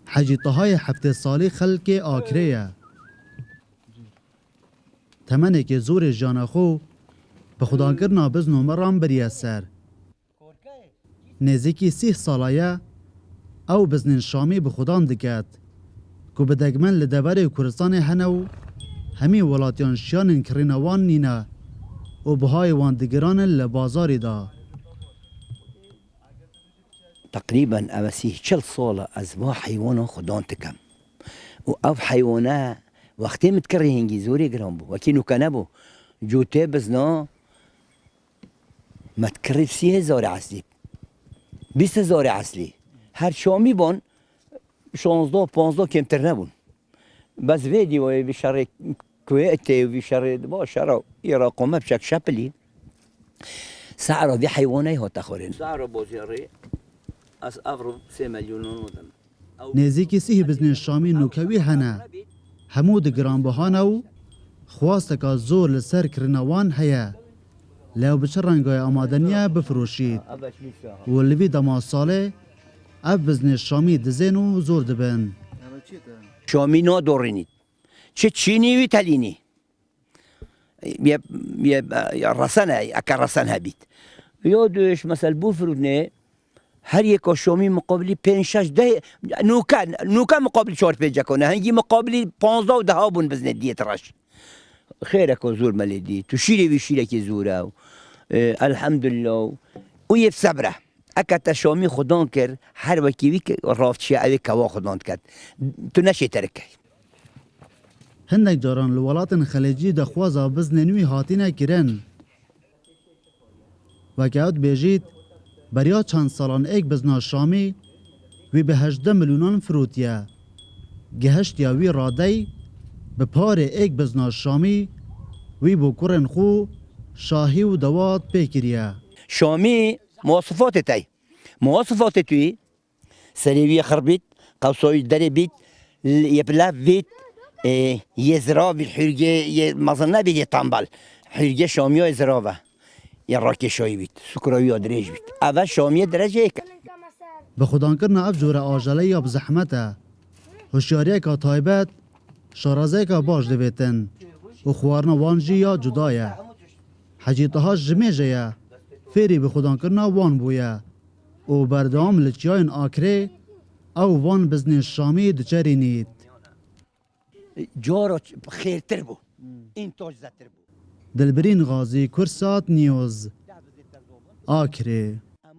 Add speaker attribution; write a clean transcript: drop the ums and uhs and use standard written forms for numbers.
Speaker 1: حجی طهای 7 سالی خلک آکریه. تمنه که زور جانخو به خداگرنا بزن و مرام بریه سر. نزدیکی 30 سالایه او بزنین شامی به خدان دکت که به دگمن لدبر کردستان هنو همی ولاتیان شیانن کرینوان نینه و بهای وان دگران لبازاری دا.
Speaker 2: تقريبا أمسيه شل صولة أزوا حيوانه خدان تكم وأو حيوانه وقتی متكره هنگی زوری گرام بو وكينو كنبو جوته بزنا متكره 30,000 عسلي 20,000 عسلي هر شامی بون 16 15 کمتر نبون بس فيدي و بشر كويتي وبشر باشر يراقمه بشك شبلي سعره دي حيوانه هو تخورين سعره بوزيري از افرو 3 میلیون ودم
Speaker 1: نزدیکی 30 بزنین شامی نوکوی هنه همو دگران بهانه و خواست که زور لسر کرنوان هیا لو بچه رنگای آمادنیه بفروشید و لوی دما ساله اف بزنین شامی دزین و زور دبن
Speaker 2: شامی نا دورینید چه چینی وی تلینی یا رسانه اکر رسانه بید یادش مثلا بفرونه هر یک شامی مقابلی 5 6 10 نوکا مقابل 4 5 کنه هنگی مقابلی 15 و 10 بون بزنه دیت راش خیره که زور ملیدی تو شیره وی شیره که زوره الحمدلله و یه صبره اکتا شامی خدان کرد هر وکی که رافتشی اوی کوا خدان کرد تو نشی ترکه
Speaker 1: هندک جاران لولاتن خلیجی دخوازا بزننوی هاتینه کرن و که اوت بیجید بریا چند سالان ایک بزنا شامی وی به 18 میلیونان فروتیه گهشت یا وی رادی به پار ایک بزنا شامی وی بو کرن خو شاهی و دوات پیکریه
Speaker 2: شامی مواصفات تای مواصفات توی سریوی خربیت قوسوی دری بیت یبلاف بیت یزرا بی حرگه یه مزنه بی یه تنبال حرگه شامی ها یزراوه یا راکشایی بیت سکراوی ها دریج بیت اول شامی درجه ایک
Speaker 1: به خودان کرنا اف جور آجاله یا بزحمته هوشیاریه که تایبت شارازه که باش دویتن و خوارنا وانجی یا جدایه حجیتها جمیجه یه فیری به خودان کرنا وان بویه و بردام لچیاین آکره او وان بزنی شامی دچری نید
Speaker 2: جارو خیرتر بو این تاج زتر بو
Speaker 1: دلبرین غازی کرسات نیوز آکره